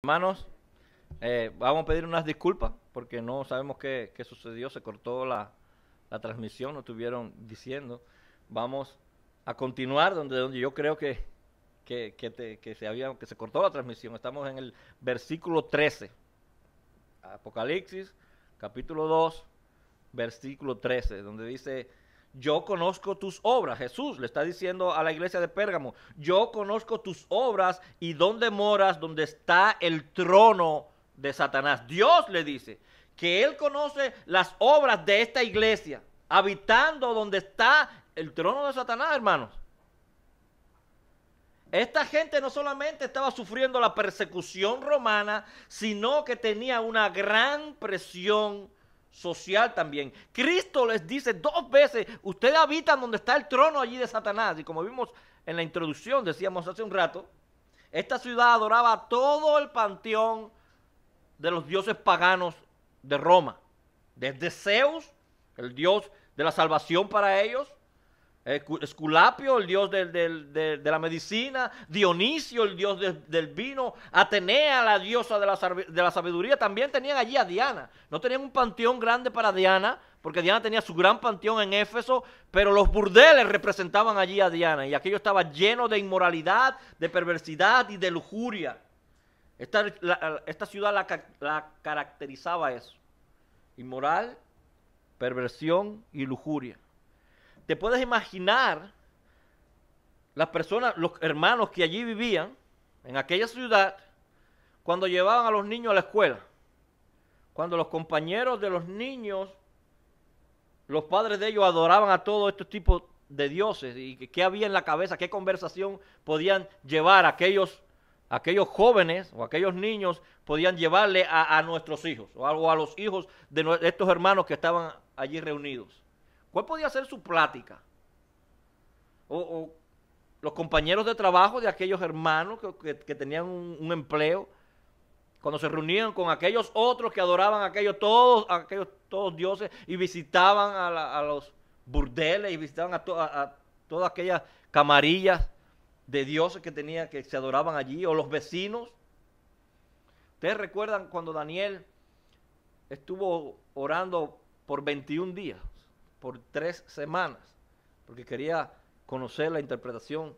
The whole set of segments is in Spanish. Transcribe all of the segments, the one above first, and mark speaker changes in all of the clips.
Speaker 1: Hermanos, vamos a pedir unas disculpas porque no sabemos qué sucedió, se cortó la transmisión, nos estuvieron diciendo. Vamos a continuar donde yo creo que se cortó la transmisión. Estamos en el versículo 13, Apocalipsis, capítulo 2, versículo 13, donde dice: yo conozco tus obras. Jesús le está diciendo a la iglesia de Pérgamo: yo conozco tus obras y dónde moras, donde está el trono de Satanás. Dios le dice que Él conoce las obras de esta iglesia, habitando donde está el trono de Satanás, hermanos. Esta gente no solamente estaba sufriendo la persecución romana, sino que tenía una gran presión social también. Cristo les dice 2 veces: ustedes habitan donde está el trono allí de Satanás. Y como vimos en la introducción, decíamos hace un rato, esta ciudad adoraba todo el panteón de los dioses paganos de Roma. Desde Zeus, el dios de la salvación para ellos, Esculapio, el dios de la medicina, Dionisio, el dios del vino, Atenea, la diosa de la sabiduría. También tenían allí a Diana. No tenían un panteón grande para Diana, porque Diana tenía su gran panteón en Éfeso, pero los burdeles representaban allí a Diana, y aquello estaba lleno de inmoralidad, de perversidad y de lujuria. Esta ciudad la caracterizaba eso: inmoral, perversión y lujuria. Te puedes imaginar las personas, los hermanos que allí vivían, en aquella ciudad, cuando llevaban a los niños a la escuela, cuando los compañeros de los niños, los padres de ellos adoraban a todos estos tipos de dioses, y qué había en la cabeza, qué conversación podían llevar aquellos jóvenes o aquellos niños, podían llevarle a nuestros hijos o a los hijos de estos hermanos que estaban allí reunidos. ¿Cuál podía ser su plática? O los compañeros de trabajo de aquellos hermanos que tenían un empleo, cuando se reunían con aquellos otros que adoraban a aquellos todos dioses, y visitaban a los burdeles, y visitaban a todas aquellas camarillas de dioses que se adoraban allí, o los vecinos. ¿Ustedes recuerdan cuando Daniel estuvo orando por 21 días? Por 3 semanas, porque quería conocer la interpretación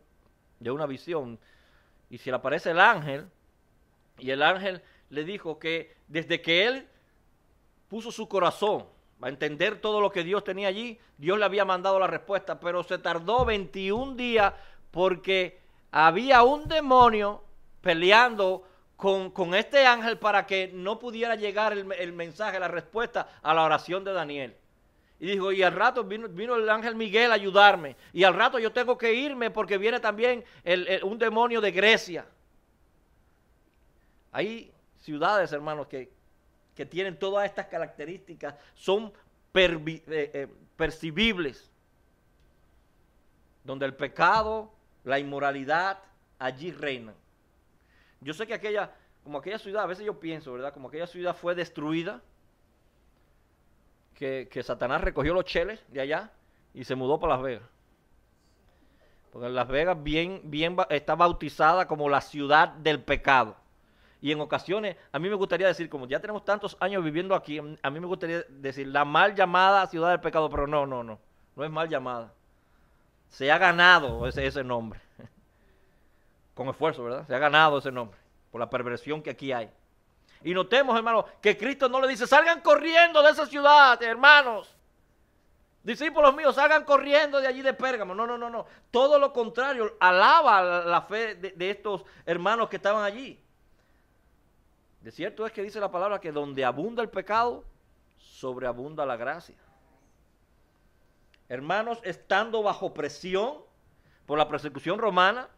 Speaker 1: de una visión. Y se le aparece el ángel, y el ángel le dijo que desde que él puso su corazón a entender todo lo que Dios tenía allí, Dios le había mandado la respuesta, pero se tardó 21 días porque había un demonio peleando con este ángel para que no pudiera llegar el mensaje, la respuesta a la oración de Daniel. Y dijo, y al rato vino el ángel Miguel a ayudarme, y al rato yo tengo que irme porque viene también un demonio de Grecia. Hay ciudades, hermanos, que tienen todas estas características, son percibibles, donde el pecado, la inmoralidad, allí reinan. Yo sé que aquella ciudad, a veces yo pienso, ¿verdad? Como aquella ciudad fue destruida, que Satanás recogió los cheles de allá y se mudó para Las Vegas. Porque Las Vegas está bautizada como la ciudad del pecado. Y en ocasiones, a mí me gustaría decir, como ya tenemos tantos años viviendo aquí, a mí me gustaría decir la mal llamada ciudad del pecado, pero no es mal llamada. Se ha ganado ese nombre. Con esfuerzo, ¿verdad? Se ha ganado ese nombre por la perversión que aquí hay. Y notemos, hermanos, que Cristo no le dice, salgan corriendo de esa ciudad, hermanos. Discípulos míos, salgan corriendo de allí de Pérgamo. No. Todo lo contrario, alaba la fe de estos hermanos que estaban allí. De cierto es que dice la palabra que donde abunda el pecado, sobreabunda la gracia. Hermanos, estando bajo presión por la persecución romana,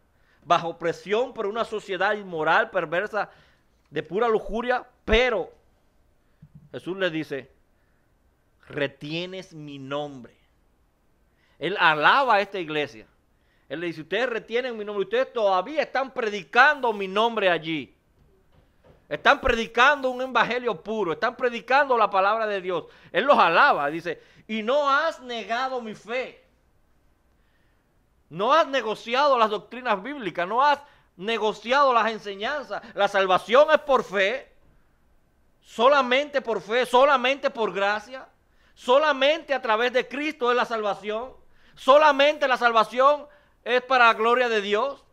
Speaker 1: bajo presión por una sociedad inmoral, perversa, de pura lujuria, pero Jesús le dice, retienes mi nombre. Él alaba a esta iglesia. Él le dice, ustedes retienen mi nombre, ustedes todavía están predicando mi nombre allí. Están predicando un evangelio puro, están predicando la palabra de Dios. Él los alaba, dice, y no has negado mi fe. No has negociado las doctrinas bíblicas, no has negociado las enseñanzas. La salvación es por fe, solamente por gracia, solamente a través de Cristo es la salvación, solamente la salvación es para la gloria de Dios.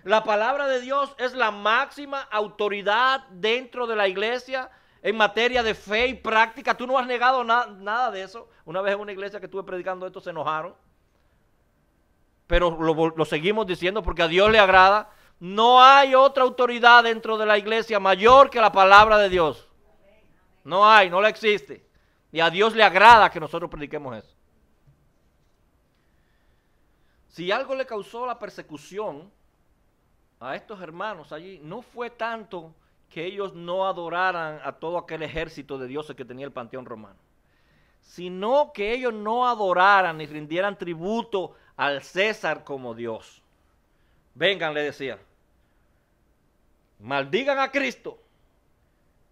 Speaker 1: La palabra de Dios es la máxima autoridad dentro de la iglesia en materia de fe y práctica. Tú no has negado nada de eso. Una vez en una iglesia que estuve predicando esto se enojaron, pero lo seguimos diciendo porque a Dios le agrada. No hay otra autoridad dentro de la iglesia mayor que la palabra de Dios. No hay, no la existe. Y a Dios le agrada que nosotros prediquemos eso. Si algo le causó la persecución a estos hermanos allí, no fue tanto que ellos no adoraran a todo aquel ejército de dioses que tenía el panteón romano, sino que ellos no adoraran ni rindieran tributo al César como Dios. Vengan, le decía, maldigan a Cristo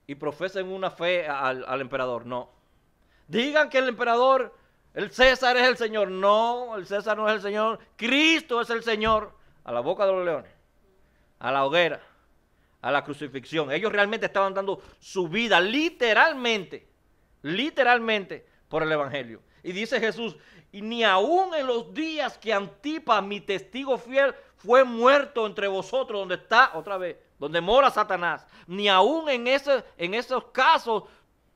Speaker 1: y profesen una fe al emperador. No. Digan que el emperador, el César es el Señor. No, el César no es el Señor. Cristo es el Señor. A la boca de los leones, a la hoguera, a la crucifixión. Ellos realmente estaban dando su vida literalmente por el evangelio. Y dice Jesús, y ni aún en los días que Antipas, mi testigo fiel, fue muerto entre vosotros, donde está, otra vez, donde mora Satanás, ni aún en esos casos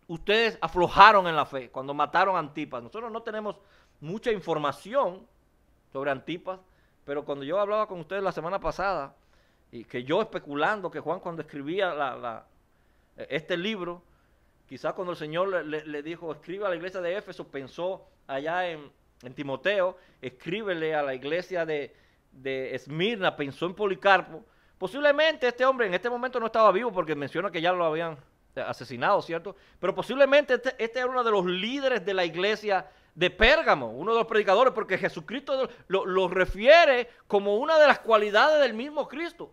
Speaker 1: ustedes aflojaron en la fe, cuando mataron a Antipas. Nosotros no tenemos mucha información sobre Antipas, pero cuando yo hablaba con ustedes la semana pasada, y que yo especulando que Juan cuando escribía este libro, quizás cuando el Señor le dijo, escribe a la iglesia de Éfeso, pensó allá en Timoteo, escríbele a la iglesia de Esmirna, pensó en Policarpo. Posiblemente este hombre en este momento no estaba vivo porque menciona que ya lo habían asesinado, ¿cierto? Pero posiblemente este era uno de los líderes de la iglesia de Pérgamo, uno de los predicadores, porque Jesucristo lo refiere como una de las cualidades del mismo Cristo.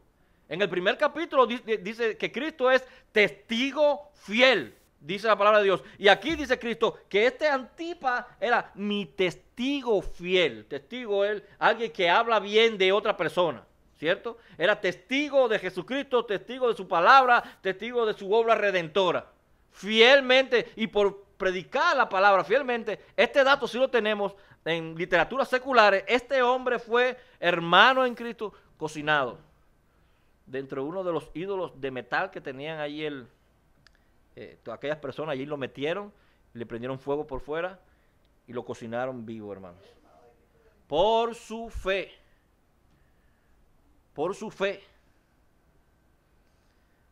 Speaker 1: En el primer capítulo dice que Cristo es testigo fiel, dice la palabra de Dios. Y aquí dice Cristo que este Antipas era mi testigo fiel. Testigo es alguien que habla bien de otra persona, ¿cierto? Era testigo de Jesucristo, testigo de su palabra, testigo de su obra redentora. Fielmente y por predicar la palabra fielmente. Este dato sí lo tenemos en literaturas seculares. Este hombre fue hermano en Cristo cocinado dentro de uno de los ídolos de metal que tenían allí aquellas personas. Allí lo metieron, le prendieron fuego por fuera y lo cocinaron vivo, hermanos. Por su fe. Por su fe.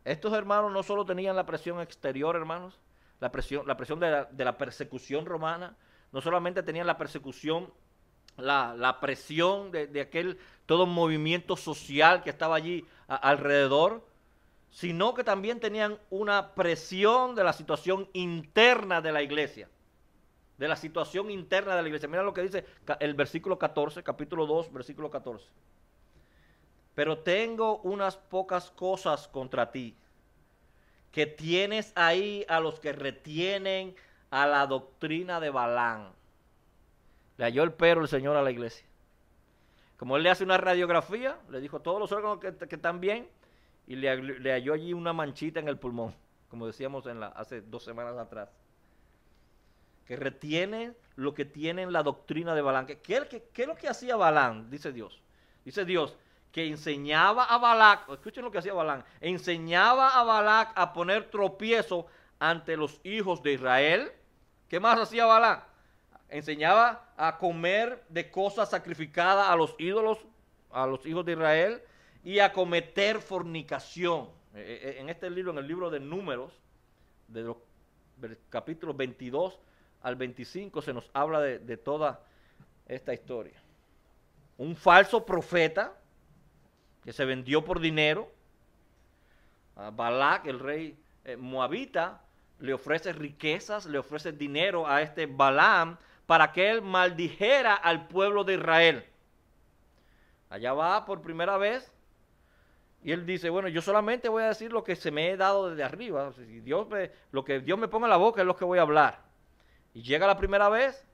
Speaker 1: Estos hermanos no solo tenían la presión exterior, hermanos, la presión de la persecución romana, no solamente tenían la persecución, la presión de aquel todo movimiento social que estaba allí alrededor, sino que también tenían una presión de la situación interna de la iglesia. De la situación interna de la iglesia. Mira lo que dice el versículo 14, capítulo 2, versículo 14. Pero tengo unas pocas cosas contra ti, que tienes ahí a los que retienen a la doctrina de Balaam. Le halló el pero el Señor a la iglesia. Como él le hace una radiografía, le dijo todos los órganos que están bien, y le halló allí una manchita en el pulmón, como decíamos hace 2 semanas atrás. Que retiene lo que tienen la doctrina de Balaam. ¿Qué es lo que hacía Balaam? Dice Dios. Dice Dios que enseñaba a Balac, escuchen lo que hacía Balaam, enseñaba a Balac a poner tropiezo ante los hijos de Israel. ¿Qué más hacía Balaam? Enseñaba a comer de cosas sacrificadas a los ídolos, a los hijos de Israel, y a cometer fornicación. En este libro, en el libro de Números, de los capítulos 22 al 25, se nos habla de toda esta historia. Un falso profeta que se vendió por dinero. A Balac, el rey moabita, le ofrece riquezas, le ofrece dinero a este Balaam para que él maldijera al pueblo de Israel. Allá va por primera vez y él dice, bueno, yo solamente voy a decir lo que se me he dado desde arriba. Si lo que Dios me ponga en la boca es lo que voy a hablar. Y llega la primera vez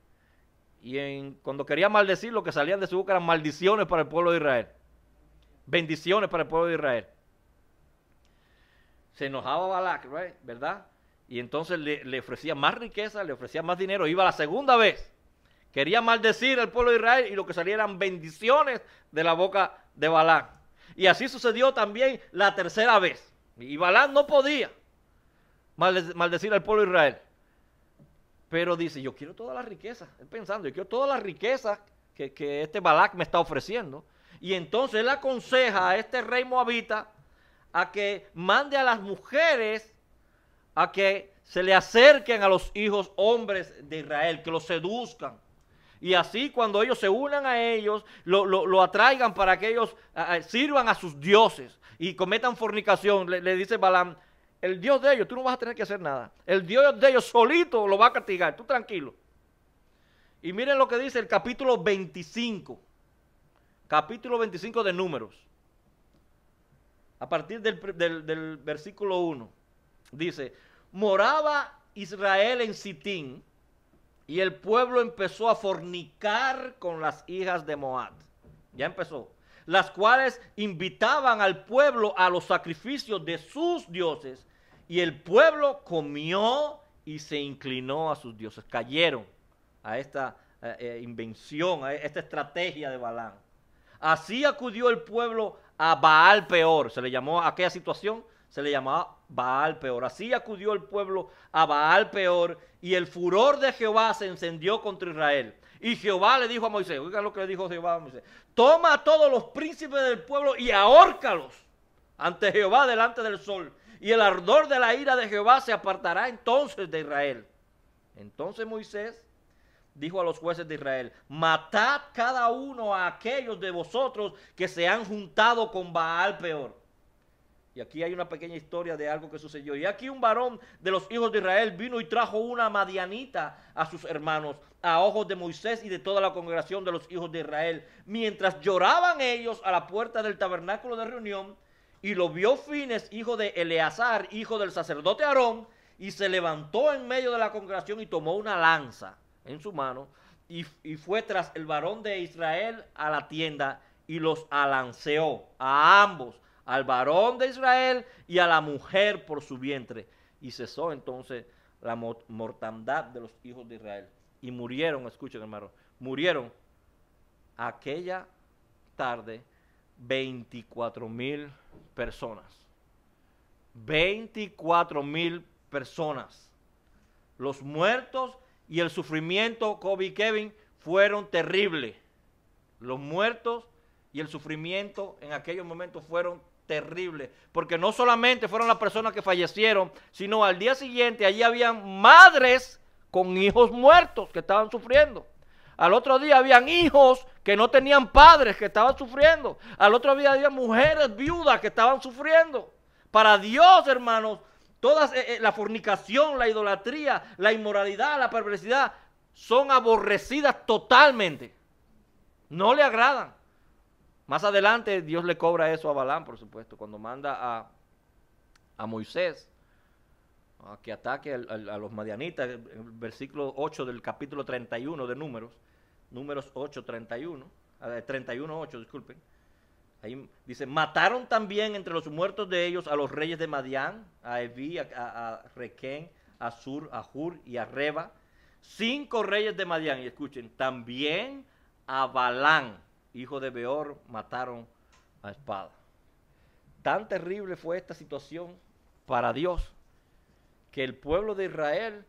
Speaker 1: y cuando quería maldecir, lo que salían de su boca eran maldiciones para el pueblo de Israel. bendiciones para el pueblo de Israel. Se enojaba Balac, ¿verdad? Y entonces le ofrecía más riqueza, le ofrecía más dinero. Iba la segunda vez. Quería maldecir al pueblo de Israel y lo que salía eran bendiciones de la boca de Balac. Y así sucedió también la tercera vez. Y Balac no podía maldecir al pueblo de Israel. Pero dice, yo quiero toda la riqueza. Él pensando, yo quiero toda la riqueza que este Balac me está ofreciendo. Y entonces él aconseja a este rey moabita a que mande a las mujeres a que se le acerquen a los hijos hombres de Israel, que los seduzcan. Y así cuando ellos se unan a ellos, lo atraigan para que ellos sirvan a sus dioses y cometan fornicación. Le dice Balaam, el Dios de ellos, tú no vas a tener que hacer nada. El Dios de ellos solito lo va a castigar, tú tranquilo. Y miren lo que dice el capítulo 25. Capítulo 25 de Números. A partir del versículo 1. Dice, moraba Israel en Sitín y el pueblo empezó a fornicar con las hijas de Moab. Ya empezó. Las cuales invitaban al pueblo a los sacrificios de sus dioses y el pueblo comió y se inclinó a sus dioses. Cayeron a esta invención, a esta estrategia de Balaam. Así acudió el pueblo a Baal Peor, se le llamó a aquella situación, se le llamaba Baal Peor. Así acudió el pueblo a Baal Peor y el furor de Jehová se encendió contra Israel. Y Jehová le dijo a Moisés, oigan lo que le dijo Jehová a Moisés, toma a todos los príncipes del pueblo y ahórcalos ante Jehová delante del sol. Y el ardor de la ira de Jehová se apartará entonces de Israel. Entonces Moisés dijo a los jueces de Israel, matad cada uno a aquellos de vosotros que se han juntado con Baal Peor. Y aquí hay una pequeña historia de algo que sucedió. Y aquí un varón de los hijos de Israel vino y trajo una madianita a sus hermanos, a ojos de Moisés y de toda la congregación de los hijos de Israel, mientras lloraban ellos a la puerta del tabernáculo de reunión. Y lo vio Fines, hijo de Eleazar, hijo del sacerdote Aarón, y se levantó en medio de la congregación y tomó una lanza en su mano y fue tras el varón de Israel a la tienda y los alanceó a ambos, al varón de Israel y a la mujer por su vientre. Y cesó entonces la mortandad de los hijos de Israel. Y murieron, escuchen hermano, murieron aquella tarde 24,000 personas. 24,000 personas. Los muertos y el sufrimiento, Kobe y Kevin, fueron terribles. Los muertos y el sufrimiento en aquellos momentos fueron terribles. Porque no solamente fueron las personas que fallecieron, sino al día siguiente allí habían madres con hijos muertos que estaban sufriendo. Al otro día habían hijos que no tenían padres que estaban sufriendo. Al otro día había mujeres viudas que estaban sufriendo. Para Dios, hermanos, toda la fornicación, la idolatría, la inmoralidad, la perversidad son aborrecidas totalmente. No le agradan. Más adelante Dios le cobra eso a Balaam, por supuesto, cuando manda a Moisés a que ataque a los madianitas, el versículo 8 del capítulo 31 de Números 8, 31, 31, 8, disculpen. Ahí dice, mataron también entre los muertos de ellos a los reyes de Madián, a Eví, a Requén, a Sur, a Hur y a Reba. 5 reyes de Madián, y escuchen, también a Balán, hijo de Beor, mataron a espada. Tan terrible fue esta situación para Dios, que el pueblo de Israel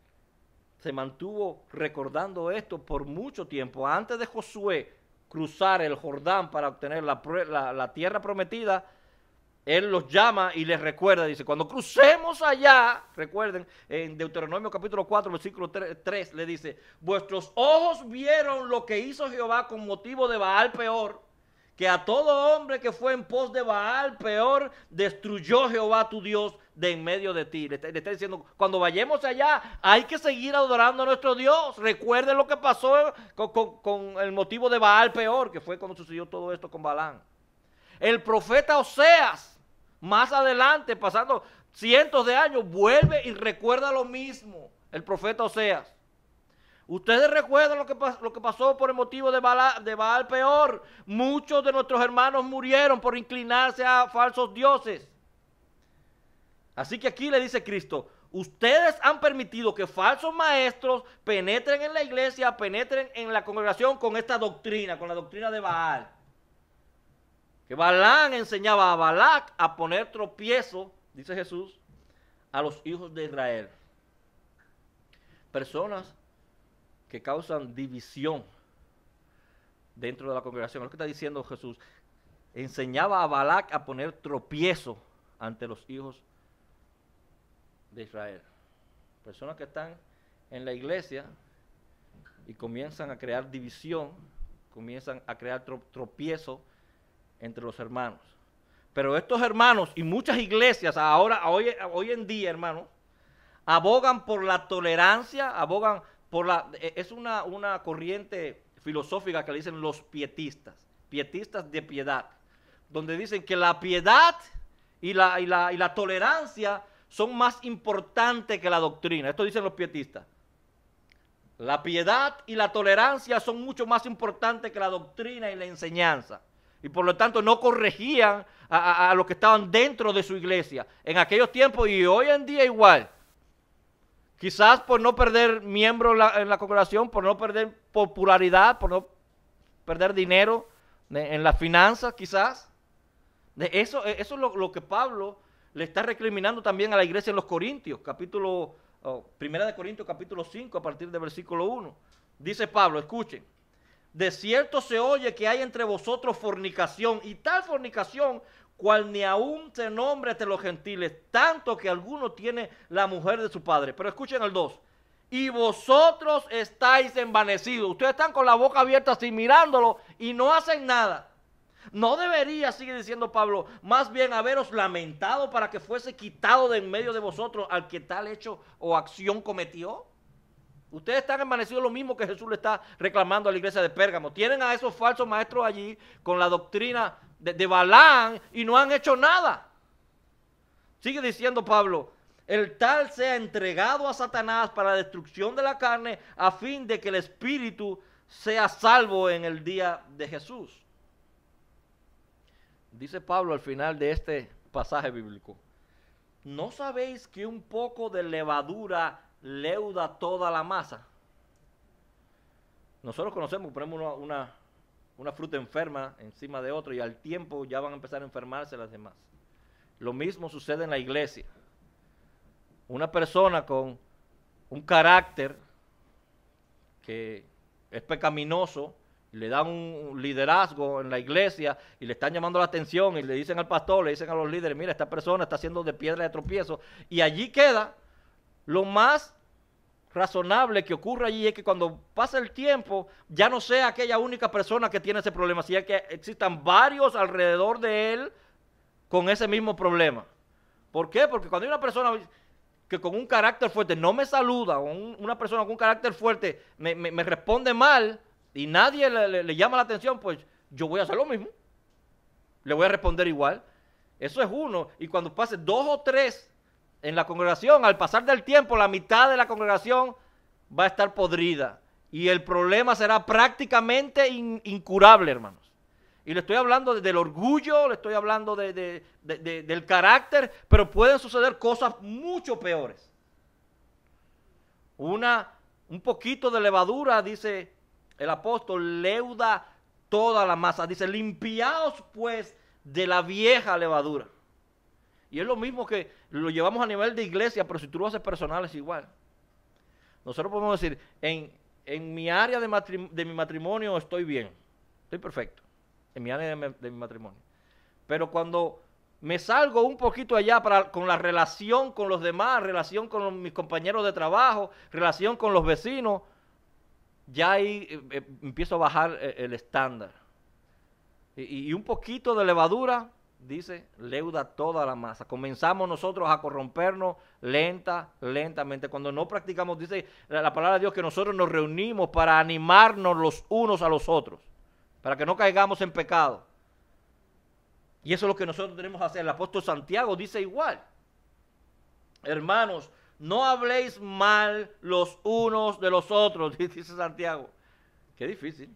Speaker 1: se mantuvo recordando esto por mucho tiempo. Antes de Josué cruzar el Jordán para obtener la tierra prometida, él los llama y les recuerda, dice, cuando crucemos allá, recuerden, en Deuteronomio capítulo 4, versículo 3, le dice, vuestros ojos vieron lo que hizo Jehová con motivo de Baal Peor, que a todo hombre que fue en pos de Baal Peor, destruyó Jehová tu Dios de en medio de ti. Le está diciendo, cuando vayamos allá, hay que seguir adorando a nuestro Dios. Recuerden lo que pasó con el motivo de Baal Peor, que fue cuando sucedió todo esto con Balaam. El profeta Oseas, más adelante, pasando cientos de años, vuelve y recuerda lo mismo. El profeta Oseas. Ustedes recuerdan lo que pasó por el motivo de Baal Peor. Muchos de nuestros hermanos murieron por inclinarse a falsos dioses. Así que aquí le dice Cristo, ustedes han permitido que falsos maestros penetren en la iglesia, penetren en la congregación con esta doctrina, con la doctrina de Baal. Que Balaam enseñaba a Balac a poner tropiezo, dice Jesús, a los hijos de Israel. Personas que causan división dentro de la congregación. Es lo que está diciendo Jesús. Enseñaba a Balac a poner tropiezo ante los hijos de Israel. Personas que están en la iglesia y comienzan a crear división, comienzan a crear tropiezo entre los hermanos. Pero estos hermanos y muchas iglesias hoy en día, hermanos, abogan por la tolerancia, abogan por es una corriente filosófica que le dicen los pietistas de piedad, donde dicen que la piedad y la tolerancia son más importantes que la doctrina. Esto dicen los pietistas. La piedad y la tolerancia son mucho más importantes que la doctrina y la enseñanza. Y por lo tanto no corregían a los que estaban dentro de su iglesia. En aquellos tiempos y hoy en día igual. Quizás por no perder miembros en la congregación, por no perder popularidad, por no perder dinero en las finanzas quizás. Eso es lo que Pablo le está recriminando también a la iglesia en los Corintios, Primera de Corintios capítulo 5 a partir del versículo 1. Dice Pablo, escuchen, de cierto se oye que hay entre vosotros fornicación, y tal fornicación cual ni aún se nombra entre los gentiles, tanto que alguno tiene la mujer de su padre. Pero escuchen el 2. Y vosotros estáis envanecidos. Ustedes están con la boca abierta así mirándolo y no hacen nada. No debería, sigue diciendo Pablo, más bien haberos lamentado para que fuese quitado de en medio de vosotros al que tal hecho o acción cometió. Ustedes están envanecidos, lo mismo que Jesús le está reclamando a la iglesia de Pérgamo. Tienen a esos falsos maestros allí con la doctrina de Balaam y no han hecho nada. Sigue diciendo Pablo, el tal sea entregado a Satanás para la destrucción de la carne a fin de que el espíritu sea salvo en el día de Jesús. Dice Pablo al final de este pasaje bíblico, ¿no sabéis que un poco de levadura leuda toda la masa? Nosotros conocemos, ponemos una fruta enferma encima de otra y al tiempo ya van a empezar a enfermarse las demás. Lo mismo sucede en la iglesia. Una persona con un carácter que es pecaminoso, le dan un liderazgo en la iglesia y le están llamando la atención y le dicen al pastor, le dicen a los líderes, mira, esta persona está haciendo de piedra de tropiezo, y allí queda. Lo más razonable que ocurre allí es que cuando pasa el tiempo ya no sea aquella única persona que tiene ese problema, sino que existan varios alrededor de él con ese mismo problema. ¿Por qué? Porque cuando hay una persona que con un carácter fuerte no me saluda, o una persona con un carácter fuerte me responde mal y nadie le llama la atención, pues yo voy a hacer lo mismo. Le voy a responder igual. Eso es uno. Y cuando pase 2 o 3 en la congregación, al pasar del tiempo, la mitad de la congregación va a estar podrida. Y el problema será prácticamente incurable, hermanos. Y le estoy hablando del orgullo, le estoy hablando del carácter, pero pueden suceder cosas mucho peores. Un poquito de levadura, dice el apóstol, leuda toda la masa. Dice, limpiaos pues de la vieja levadura. Y es lo mismo que lo llevamos a nivel de iglesia, pero si tú lo haces personal es igual. Nosotros podemos decir, en mi área de mi matrimonio estoy bien, estoy perfecto, en mi área de mi matrimonio. Pero cuando me salgo un poquito allá con la relación con los demás, relación con mis compañeros de trabajo, relación con los vecinos, ya ahí empiezo a bajar el estándar. Y un poquito de levadura, dice, leuda toda la masa. Comenzamos nosotros a corrompernos lentamente. Cuando no practicamos, dice la palabra de Dios, que nosotros nos reunimos para animarnos los unos a los otros, para que no caigamos en pecado. Y eso es lo que nosotros tenemos que hacer. El apóstol Santiago dice igual. Hermanos, No habléis mal los unos de los otros, dice Santiago. Qué difícil.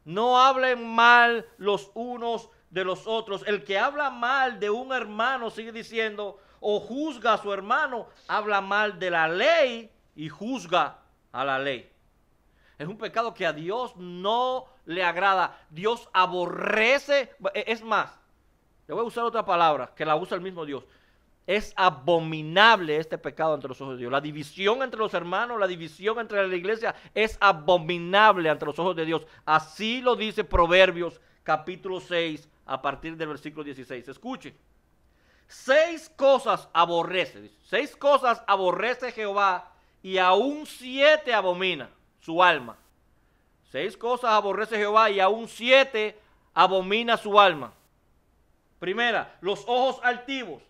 Speaker 1: No hablen mal los unos de los otros. El que habla mal de un hermano, sigue diciendo, o juzga a su hermano, habla mal de la ley y juzga a la ley. Es un pecado que a Dios no le agrada. Dios aborrece. Es más, le voy a usar otra palabra que la usa el mismo Dios. Es abominable este pecado ante los ojos de Dios. La división entre los hermanos, la división entre la iglesia es abominable ante los ojos de Dios. Así lo dice Proverbios capítulo 6 a partir del versículo 16. Escuchen. 6 cosas aborrece. Dice. 6 cosas aborrece Jehová y aún 7 abomina su alma. 6 cosas aborrece Jehová y aún 7 abomina su alma. Primera, los ojos altivos.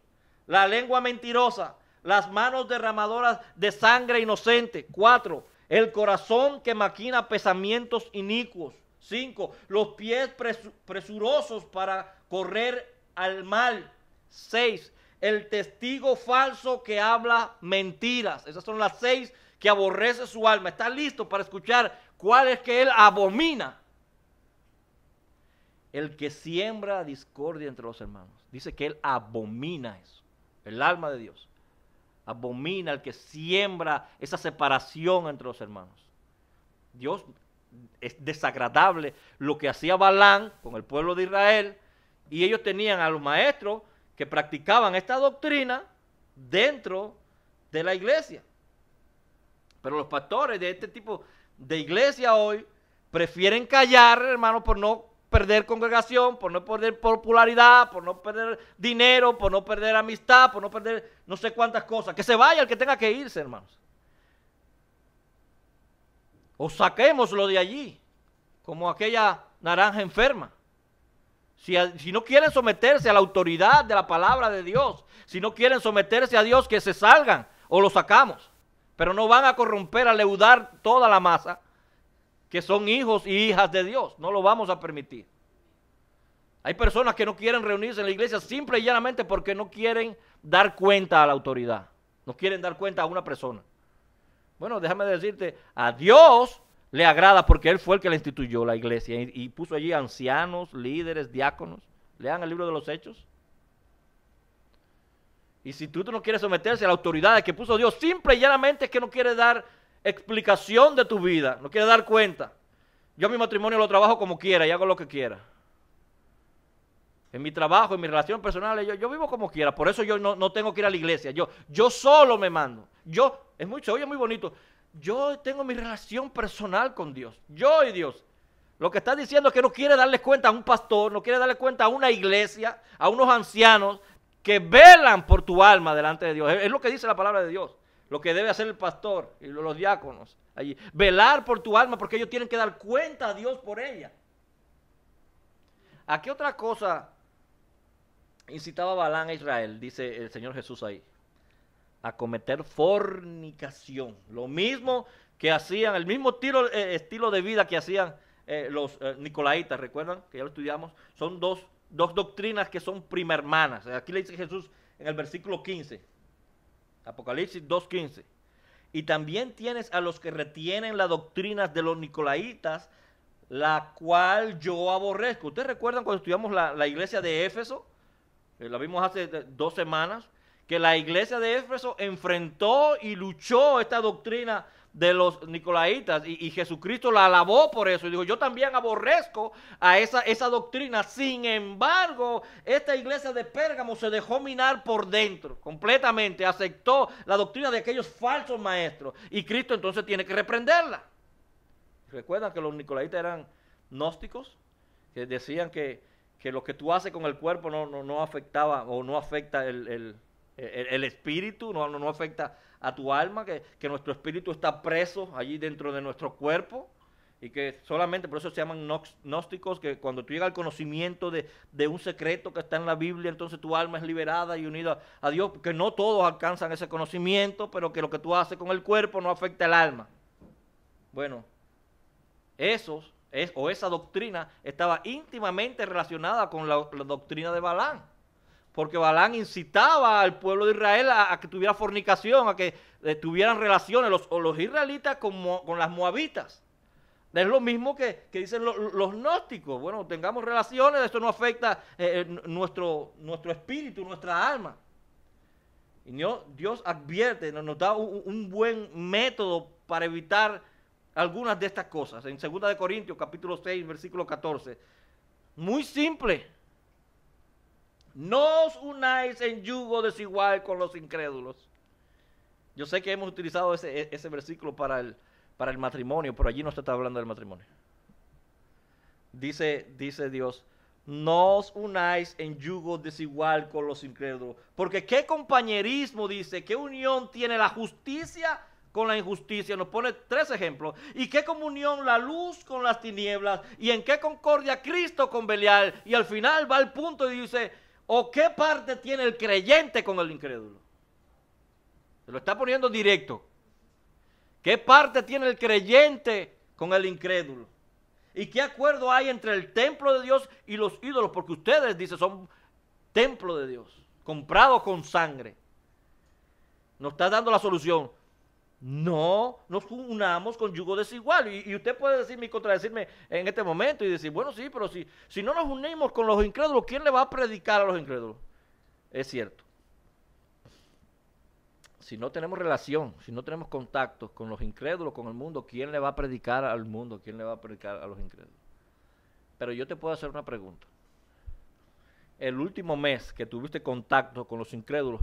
Speaker 1: La lengua mentirosa, las manos derramadoras de sangre inocente. 4, el corazón que maquina pensamientos inicuos. 5, los pies presurosos para correr al mal. 6, el testigo falso que habla mentiras. Esas son las 6 que aborrece su alma. ¿Está listo para escuchar cuál es que él abomina? El que siembra discordia entre los hermanos. Dice que él abomina eso. El alma de Dios abomina al que siembra esa separación entre los hermanos. Dios es desagradable lo que hacía Balaam con el pueblo de Israel, y ellos tenían a los maestros que practicaban esta doctrina dentro de la iglesia. Pero los pastores de este tipo de iglesia hoy prefieren callar, hermano, por no perder congregación, por no perder popularidad, por no perder dinero, por no perder amistad, por no perder no sé cuántas cosas. Que se vaya el que tenga que irse, hermanos. O saquémoslo de allí, como aquella naranja enferma. Si no quieren someterse a la autoridad de la palabra de Dios, si no quieren someterse a Dios, que se salgan o lo sacamos. Pero no van a corromper, a leudar toda la masa, que son hijos y hijas de Dios. No lo vamos a permitir. Hay personas que no quieren reunirse en la iglesia simple y llanamente porque no quieren dar cuenta a la autoridad. No quieren dar cuenta a una persona. Bueno, déjame decirte, a Dios le agrada porque Él fue el que la instituyó, la iglesia, y puso allí ancianos, líderes, diáconos. Lean el libro de los Hechos. Y si tú no quieres someterse a la autoridad que puso Dios, simple y llanamente es que no quieres dar explicación de tu vida, no quieres dar cuenta. Yo mi matrimonio lo trabajo como quiera y hago lo que quiera. En mi trabajo, en mi relación personal, yo vivo como quiera. Por eso yo no tengo que ir a la iglesia. Yo solo me mando. Se oye muy bonito. Yo tengo mi relación personal con Dios. Yo y Dios. Lo que está diciendo es que no quiere darle cuenta a un pastor, no quiere darle cuenta a una iglesia, a unos ancianos que velan por tu alma delante de Dios. Es lo que dice la palabra de Dios. Lo que debe hacer el pastor y los diáconos allí. Velar por tu alma porque ellos tienen que dar cuenta a Dios por ella. ¿A qué otra cosa incitaba Balaam a Israel? Dice el Señor Jesús ahí. A cometer fornicación. Lo mismo que hacían, el mismo estilo de vida que hacían los nicolaitas, ¿recuerdan? Que ya lo estudiamos. Son dos doctrinas que son prima hermanas. Aquí le dice Jesús en el versículo 15. Apocalipsis 2:15. Y también tienes a los que retienen las doctrinas de los nicolaitas, la cual yo aborrezco. ¿Ustedes recuerdan cuando estudiamos la iglesia de Éfeso? La vimos hace 2 semanas. Que la iglesia de Éfeso enfrentó y luchó esta doctrina de los nicolaitas. Y Jesucristo la alabó por eso. Y dijo, yo también aborrezco a esa doctrina. Sin embargo, esta iglesia de Pérgamo se dejó minar por dentro. Completamente aceptó la doctrina de aquellos falsos maestros. Y Cristo entonces tiene que reprenderla. ¿Recuerdan que los nicolaitas eran gnósticos? Que decían que lo que tú haces con el cuerpo no afectaba o no afecta el espíritu, no afecta a tu alma, que nuestro espíritu está preso allí dentro de nuestro cuerpo y que solamente, por eso se llaman gnósticos, que cuando tú llegas al conocimiento de un secreto que está en la Biblia, entonces tu alma es liberada y unida a Dios, que no todos alcanzan ese conocimiento, pero que lo que tú haces con el cuerpo no afecta el alma. Bueno, esa doctrina estaba íntimamente relacionada con la doctrina de Balaam. porque Balaam incitaba al pueblo de Israel a que tuviera fornicación, a que tuvieran relaciones los israelitas con las moabitas. Es lo mismo que dicen los gnósticos. Bueno, tengamos relaciones, eso no afecta nuestro espíritu, nuestra alma. Y Dios advierte, nos da un buen método para evitar algunas de estas cosas. En 2 de Corintios, capítulo 6, versículo 14. Muy simple. No os unáis en yugo desigual con los incrédulos. Yo sé que hemos utilizado ese versículo para el matrimonio, pero allí no se está hablando del matrimonio. Dice Dios, no os unáis en yugo desigual con los incrédulos. Porque qué compañerismo, dice, qué unión tiene la justicia con la injusticia. Nos pone 3 ejemplos. Y qué comunión la luz con las tinieblas. Y en qué concordia Cristo con Belial. Y al final va al punto y dice, ¿o qué parte tiene el creyente con el incrédulo? Se lo está poniendo directo. ¿Qué parte tiene el creyente con el incrédulo? ¿Y qué acuerdo hay entre el templo de Dios y los ídolos? Porque ustedes, dice, son templo de Dios, comprados con sangre. Nos está dando la solución. No nos unamos con yugo desigual. Y usted puede decirme y contradecirme en este momento y decir, bueno, sí, pero si no nos unimos con los incrédulos, ¿quién le va a predicar a los incrédulos? Es cierto. Si no tenemos relación, si no tenemos contacto con los incrédulos, con el mundo, ¿quién le va a predicar al mundo? ¿Quién le va a predicar a los incrédulos? Pero yo te puedo hacer una pregunta. El último mes que tuviste contacto con los incrédulos,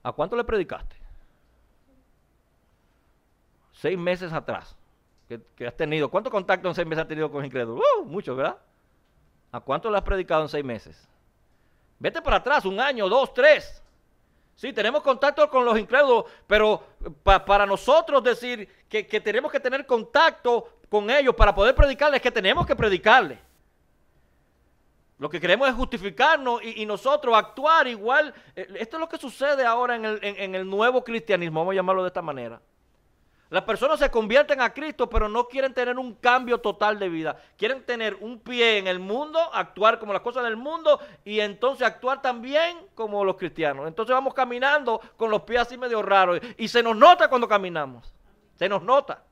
Speaker 1: ¿a cuánto le predicaste? 6 meses atrás que has tenido. ¿Cuánto contacto en 6 meses has tenido con los incrédulos? Mucho, ¿verdad? ¿A cuánto le has predicado en 6 meses? Vete para atrás, 1 año, 2, 3. Sí, tenemos contacto con los incrédulos, pero para nosotros decir que tenemos que tener contacto con ellos para poder predicarles, que tenemos que predicarles. Lo que queremos es justificarnos y nosotros actuar igual. Esto es lo que sucede ahora en el nuevo cristianismo, vamos a llamarlo de esta manera. Las personas se convierten a Cristo, pero no quieren tener un cambio total de vida. Quieren tener un pie en el mundo, actuar como las cosas del mundo y entonces actuar también como los cristianos. Entonces vamos caminando con los pies así medio raros y se nos nota cuando caminamos. Se nos nota.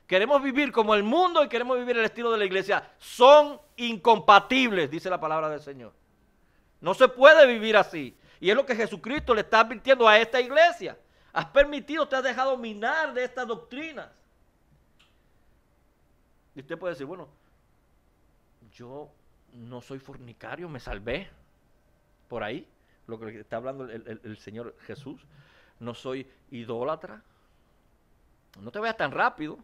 Speaker 1: Queremos vivir como el mundo y queremos vivir el estilo de la iglesia. Son incompatibles, dice la palabra del Señor. No se puede vivir así. Y es lo que Jesucristo le está advirtiendo a esta iglesia. Has permitido, te has dejado minar de estas doctrinas. Y usted puede decir, bueno, yo no soy fornicario, me salvé. Por ahí, lo que está hablando el Señor Jesús. No soy idólatra. No te vayas tan rápido,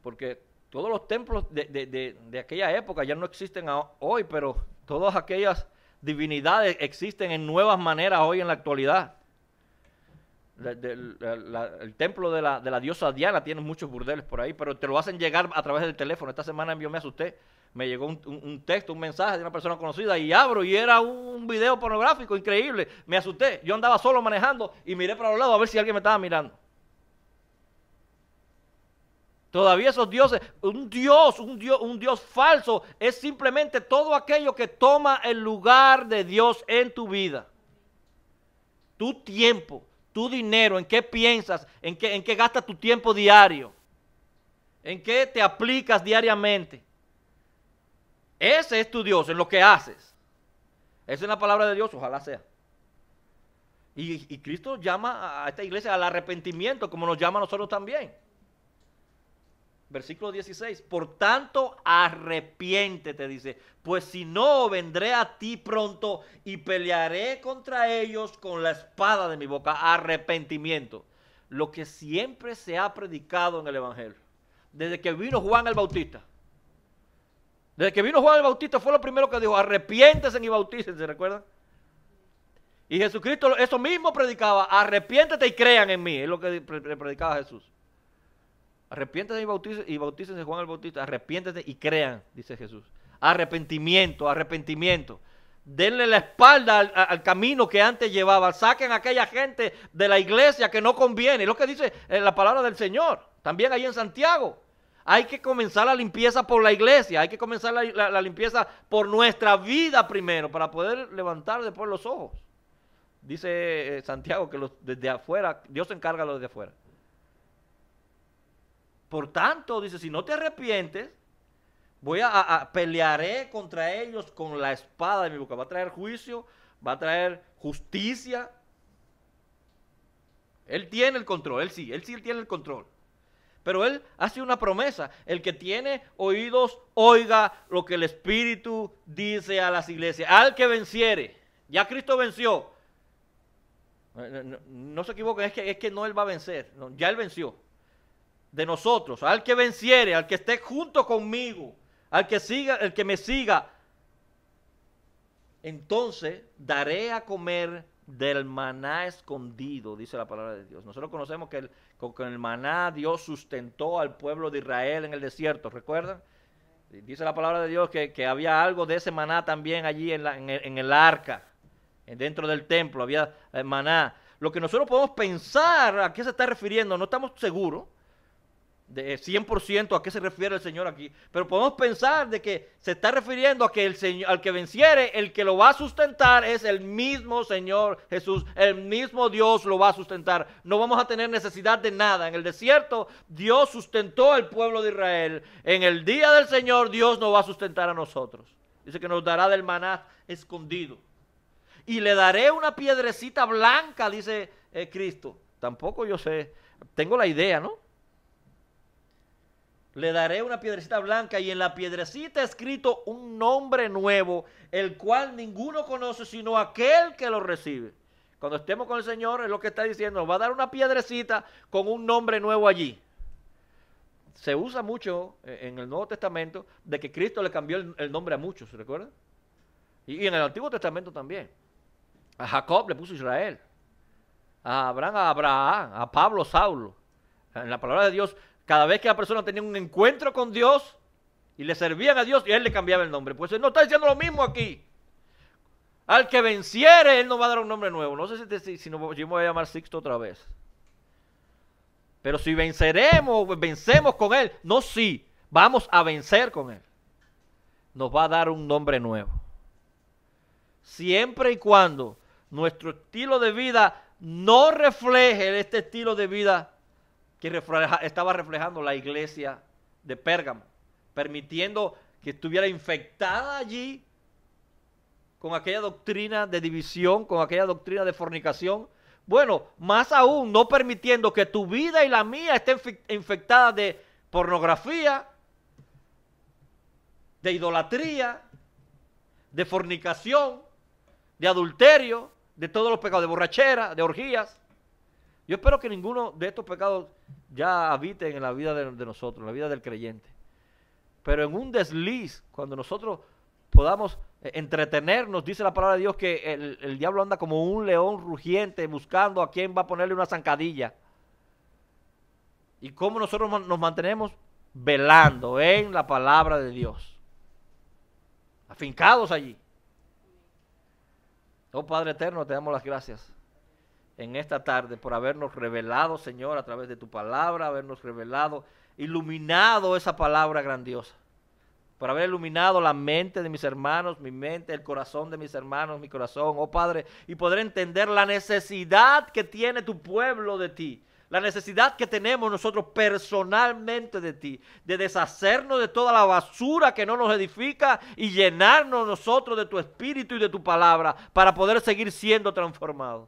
Speaker 1: porque todos los templos de aquella época ya no existen hoy, pero todas aquellas divinidades existen en nuevas maneras hoy en la actualidad. El templo de la diosa Diana tiene muchos burdeles por ahí, pero te lo hacen llegar a través del teléfono. Esta semana me asusté, me llegó un texto, un mensaje de una persona conocida y abro y era un video pornográfico increíble. Me asusté, yo andaba solo manejando y miré para los lados a ver si alguien me estaba mirando. Todavía esos dioses, un Dios falso es simplemente todo aquello que toma el lugar de Dios en tu vida. Tu tiempo, tu dinero, en qué piensas, en qué gastas tu tiempo diario, en qué te aplicas diariamente. Ese es tu Dios, en lo que haces. Esa es la palabra de Dios, ojalá sea. Y Cristo llama a esta iglesia al arrepentimiento, como nos llama a nosotros también. Versículo 16, por tanto arrepiéntete, dice, pues si no vendré a ti pronto y pelearé contra ellos con la espada de mi boca. Arrepentimiento, lo que siempre se ha predicado en el Evangelio, desde que vino Juan el Bautista. Desde que vino Juan el Bautista fue lo primero que dijo, arrepiéntense y bautícense, ¿se recuerdan? Y Jesucristo eso mismo predicaba, arrepiéntete y crean en mí, es lo que predicaba Jesús. Arrepiéntete y bautícense, Juan el Bautista, arrepiéntete y crean, dice Jesús. Arrepentimiento, arrepentimiento. Denle la espalda al camino que antes llevaba. Saquen a aquella gente de la iglesia que no conviene. Es lo que dice la palabra del Señor. También ahí en Santiago. hay que comenzar la limpieza por la iglesia, hay que comenzar la limpieza por nuestra vida primero, para poder levantar después los ojos. Dice Santiago que desde afuera, Dios se encarga de los de afuera. Por tanto, dice, si no te arrepientes, pelearé contra ellos con la espada de mi boca. Va a traer juicio, va a traer justicia. Él tiene el control, él sí tiene el control. Pero él hace una promesa: el que tiene oídos, oiga lo que el Espíritu dice a las iglesias. Al que venciere, ya Cristo venció. No se equivoquen, es que no él va a vencer, no, ya él venció. De nosotros, al que venciere, al que esté junto conmigo, al que siga, el que me siga, entonces daré a comer del maná escondido, dice la palabra de Dios. Nosotros conocemos que con el maná Dios sustentó al pueblo de Israel en el desierto, ¿recuerdan? Dice la palabra de Dios que había algo de ese maná también allí en el arca, dentro del templo había maná. Lo que nosotros podemos pensar a qué se está refiriendo, no estamos seguros de 100% a qué se refiere el Señor aquí, pero podemos pensar de que se está refiriendo a que el Señor, al que venciere, el que lo va a sustentar es el mismo Señor Jesús, el mismo Dios lo va a sustentar. No vamos a tener necesidad de nada. En el desierto Dios sustentó al pueblo de Israel. En el día del Señor Dios nos va a sustentar a nosotros. Dice que nos dará del maná escondido. Y le daré una piedrecita blanca, dice Cristo. Tampoco yo sé, tengo la idea, ¿no? Le daré una piedrecita blanca y en la piedrecita escrito un nombre nuevo, el cual ninguno conoce sino aquel que lo recibe. Cuando estemos con el Señor, es lo que está diciendo, nos va a dar una piedrecita con un nombre nuevo allí. Se usa mucho en el Nuevo Testamento de que Cristo le cambió el nombre a muchos, ¿se recuerdan? Y en el Antiguo Testamento también. A Jacob le puso Israel, a Abraham, a Pablo, Saulo. En la palabra de Dios, cada vez que la persona tenía un encuentro con Dios y le servían a Dios, y él le cambiaba el nombre. Pues él no está diciendo lo mismo aquí. Al que venciere, él nos va a dar un nombre nuevo. No sé si yo me voy a llamar Sixto otra vez. Pero si vencemos con él, no si, vamos a vencer con él. Nos va a dar un nombre nuevo. Siempre y cuando nuestro estilo de vida no refleje este estilo de vida que estaba reflejando la iglesia de Pérgamo, permitiendo que estuviera infectada allí con aquella doctrina de división, con aquella doctrina de fornicación. Bueno, más aún, no permitiendo que tu vida y la mía estén infectadas de pornografía, de idolatría, de fornicación, de adulterio, de todos los pecados, de borrachera, de orgías. Yo espero que ninguno de estos pecados ya habiten en la vida de nosotros, en la vida del creyente. Pero en un desliz, cuando nosotros podamos entretenernos, dice la palabra de Dios que el diablo anda como un león rugiente buscando a quien va a ponerle una zancadilla. Y cómo nosotros nos mantenemos velando en la palabra de Dios, afincados allí. Oh Padre eterno, te damos las gracias en esta tarde por habernos revelado, Señor, a través de tu palabra, habernos revelado, iluminado esa palabra grandiosa, por haber iluminado la mente de mis hermanos, mi mente, el corazón de mis hermanos, mi corazón, oh Padre, y poder entender la necesidad que tiene tu pueblo de ti, la necesidad que tenemos nosotros personalmente de ti, de deshacernos de toda la basura que no nos edifica y llenarnos nosotros de tu espíritu y de tu palabra para poder seguir siendo transformados.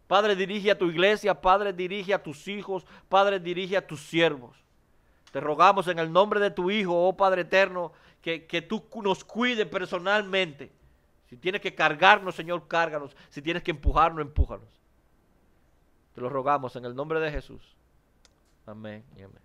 Speaker 1: Padre, dirige a tu iglesia, Padre, dirige a tus hijos, Padre, dirige a tus siervos. Te rogamos en el nombre de tu Hijo, oh Padre eterno, que tú nos cuides personalmente. Si tienes que cargarnos, Señor, cárganos. Si tienes que empujarnos, empújanos. Te lo rogamos en el nombre de Jesús. Amén y amén.